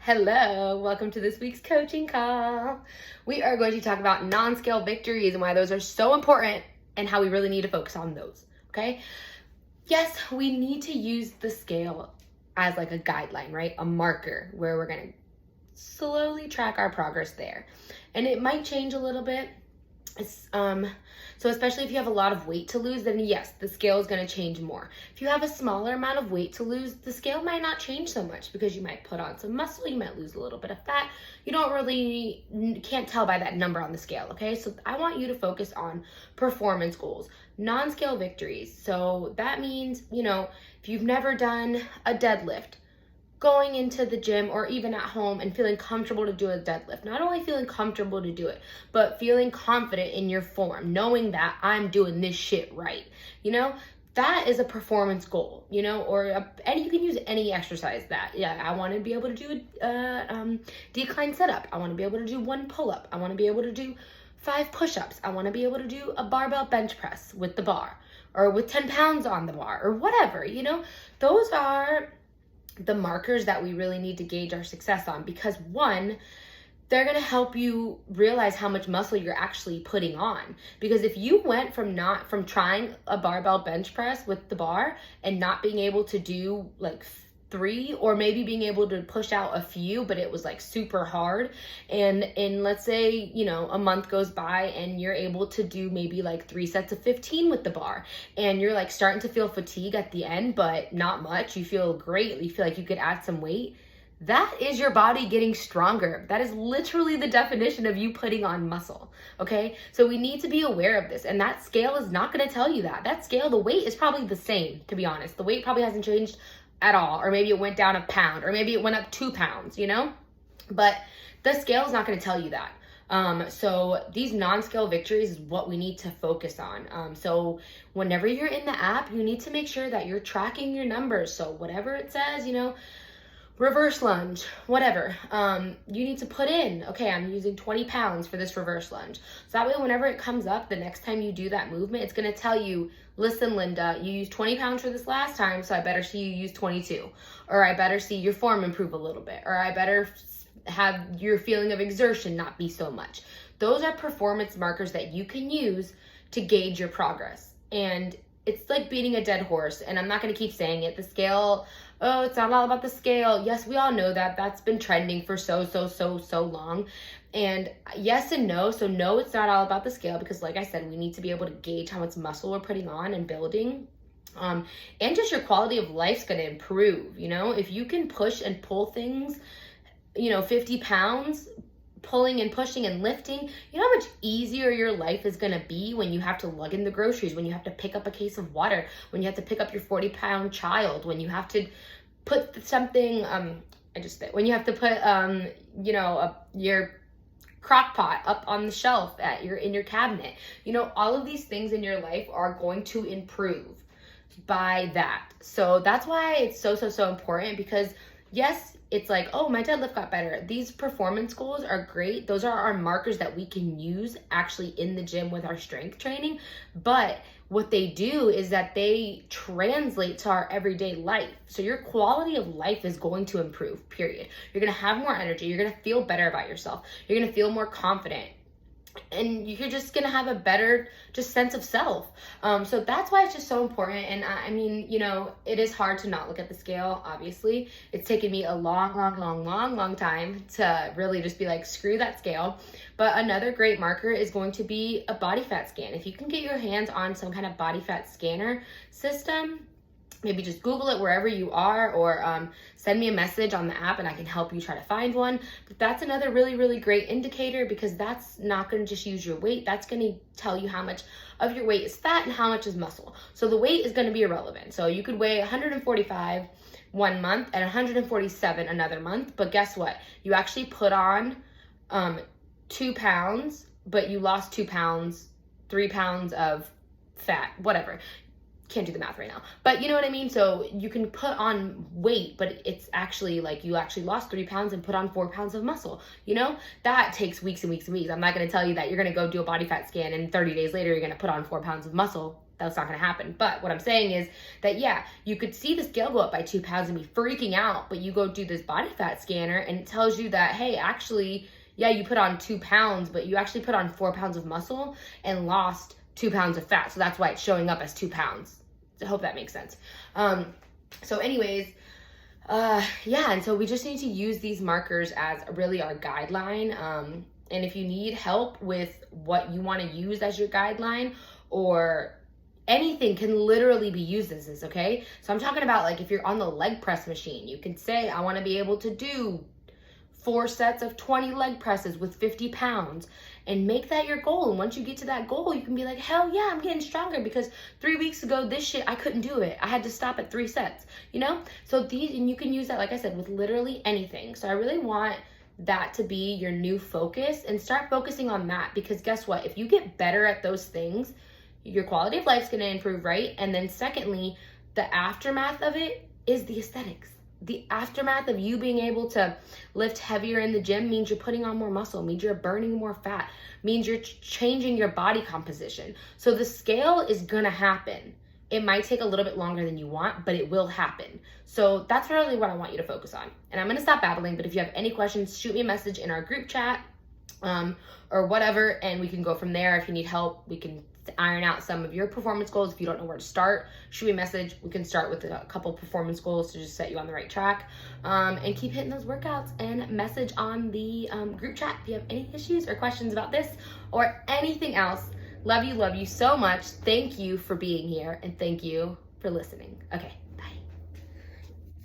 Hello, welcome to this week's coaching call. We are going to talk about non-scale victories and why those are so important and how we really need to focus on those, okay? Yes, we need to use the scale as like a guideline, right? A marker where we're going to slowly track our progress there. And it might change a little bit. So especially if you have a lot of weight to lose, then yes, the scale is going to change more. If you have a smaller amount of weight to lose, the scale might not change so much because you might put on some muscle, you might lose a little bit of fat. You can't tell by that number on the scale, okay? So I want you to focus on performance goals, non-scale victories. So that means, if you've never done a deadlift, going into the gym or even at home and feeling comfortable to do a deadlift. Not only feeling comfortable to do it, but feeling confident in your form, knowing that I'm doing this shit right. That is a performance goal, and you can use any exercise that. Yeah, I want to be able to do a decline setup. I want to be able to do 1 pull-up. I want to be able to do 5 push-ups. I want to be able to do a barbell bench press with the bar or with 10 pounds on the bar or whatever, Those are the markers that we really need to gauge our success on, because one, they're going to help you realize how much muscle you're actually putting on. Because if you went from trying a barbell bench press with the bar and not being able to do like 3, or maybe being able to push out a few, but it was like super hard, and let's say a month goes by and you're able to do maybe like 3 sets of 15 with the bar, and you're like starting to feel fatigue at the end, but not much, you feel great, you feel like you could add some weight. That is your body getting stronger. That is literally the definition of you putting on muscle, okay? So we need to be aware of this, and that scale is not going to tell you that. That scale, the weight is probably the same, to be honest. The weight probably hasn't changed at all, or maybe it went down 1 pound, or maybe it went up 2 pounds, but the scale is not going to tell you that. So these non-scale victories is what we need to focus on. So whenever you're in the app, you need to make sure that you're tracking your numbers. So whatever it says, reverse lunge, whatever, you need to put in, okay, I'm using 20 pounds for this reverse lunge. So that way, whenever it comes up, the next time you do that movement, it's going to tell you, listen, Linda, you used 20 pounds for this last time, so I better see you use 22. Or I better see your form improve a little bit. Or I better have your feeling of exertion not be so much. Those are performance markers that you can use to gauge your progress. And it's like beating a dead horse, and I'm not going to keep saying it. The scale, oh, it's not all about the scale. Yes, we all know that. That's been trending for so long. And yes and no. So no, it's not all about the scale, because like I said, we need to be able to gauge how much muscle we're putting on and building. And just your quality of life's going to improve. If you can push and pull things, 50 pounds, pulling and pushing and lifting, you know how much easier your life is going to be when you have to lug in the groceries, when you have to pick up a case of water, when you have to pick up your 40-pound child, when you have to put something, when you have to put, your crock pot up on the shelf in your cabinet. All of these things in your life are going to improve by that. So that's why it's so important, because yes, it's like, oh, my deadlift got better. These performance goals are great. Those are our markers that we can use actually in the gym with our strength training. But what they do is that they translate to our everyday life. So your quality of life is going to improve, period. You're going to have more energy. You're going to feel better about yourself. You're going to feel more confident. And you're just going to have a better just sense of self. So that's why it's just so important. And I mean, it is hard to not look at the scale, obviously. It's taken me a long time to really just be like, screw that scale. But another great marker is going to be a body fat scan. If you can get your hands on some kind of body fat scanner system, maybe just Google it wherever you are, or send me a message on the app and I can help you try to find one. But that's another really great indicator, because that's not going to just use your weight. That's going to tell you how much of your weight is fat and how much is muscle. So the weight is going to be irrelevant. So you could weigh 145 1 month and 147 another month. But guess what? You actually put on 2 pounds, but you lost 2 pounds, 3 pounds of fat, whatever. Can't do the math right now, but you know what I mean? So you can put on weight, but it's actually like you actually lost 3 pounds and put on 4 pounds of muscle. That takes weeks and weeks and weeks. I'm not going to tell you that you're going to go do a body fat scan and 30 days later you're going to put on 4 pounds of muscle. That's not going to happen. But what I'm saying is that, yeah, you could see the scale go up by 2 pounds and be freaking out, but you go do this body fat scanner and it tells you that, hey, actually, yeah, you put on 2 pounds, but you actually put on 4 pounds of muscle and lost 2 pounds of fat. So that's why it's showing up as 2 pounds. I hope that makes sense. So anyways, yeah, and so we just need to use these markers as really our guideline. And if you need help with what you want to use as your guideline, or anything can literally be used as this, okay? So I'm talking about, like, if you're on the leg press machine, you can say, I want to be able to do 4 sets of 20 leg presses with 50 pounds and make that your goal. And once you get to that goal, you can be like, hell yeah, I'm getting stronger because 3 weeks ago, this shit, I couldn't do it. I had to stop at 3 sets, you know? So and you can use that, like I said, with literally anything. So I really want that to be your new focus, and start focusing on that, because guess what? If you get better at those things, your quality of life is going to improve, right? And then secondly, the aftermath of it is the aesthetics. The aftermath of you being able to lift heavier in the gym means you're putting on more muscle, means you're burning more fat, means you're changing your body composition. So the scale is going to happen. It might take a little bit longer than you want, but it will happen. So that's really what I want you to focus on. And I'm going to stop babbling, but if you have any questions, shoot me a message in our group chat, or whatever, and we can go from there. If you need help, we can iron out some of your performance goals. If you don't know where to start, shoot me a message. We can start with a couple performance goals to just set you on the right track, and keep hitting those workouts, and message on the group chat if you have any issues or questions about this or anything else. Love you so much. Thank you for being here, and thank you for listening. Okay.